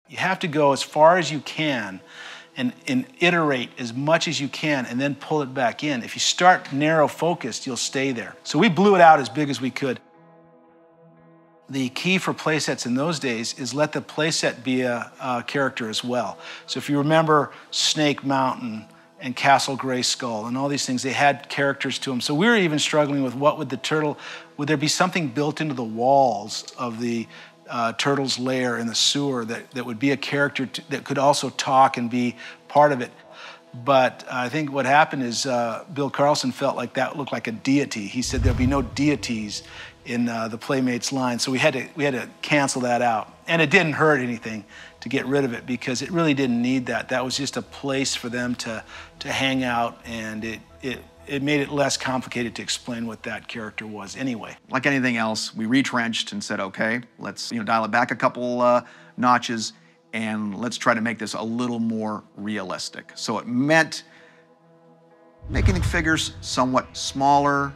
You have to go as far as you can and iterate as much as you can and then pull it back in. If you start narrow focused, you'll stay there. So we blew it out as big as we could. The key for playsets in those days is let the playset be a character as well. So if you remember Snake Mountain and Castle Grayskull and all these things, they had characters to them. So we were even struggling with what would the turtle, would there be something built into the walls of the turtle's lair in the sewer that would be a character that could also talk and be part of it. But I think what happened is Bill Carlson felt like that looked like a deity. He said there'll be no deities in the Playmates line, so we had to cancel that out. And it didn't hurt anything to get rid of it because it really didn't need that. That was just a place for them to hang out, and it made it less complicated to explain what that character was anyway. Like anything else, we retrenched and said, okay, let's dial it back a couple notches and let's try to make this a little more realistic. So it meant making the figures somewhat smaller.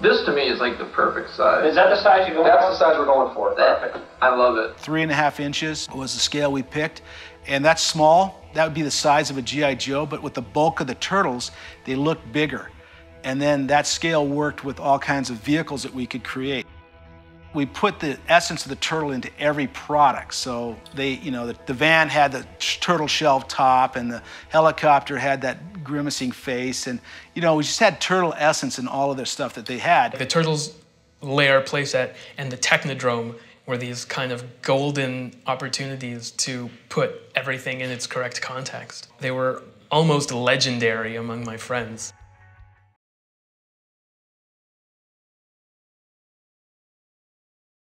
This to me is like the perfect size. Is that the size you're going for? That's the size we're going for. Perfect. I love it. 3.5 inches was the scale we picked, and that's small. That would be the size of a G.I. Joe, but with the bulk of the turtles, they looked bigger. And then that scale worked with all kinds of vehicles that we could create. We put the essence of the turtle into every product. So the van had the turtle shell top, and the helicopter had that grimacing face, and we just had turtle essence in all of their stuff that they had. The Turtles lair playset and the Technodrome were these kind of golden opportunities to put everything in its correct context. They were almost legendary among my friends.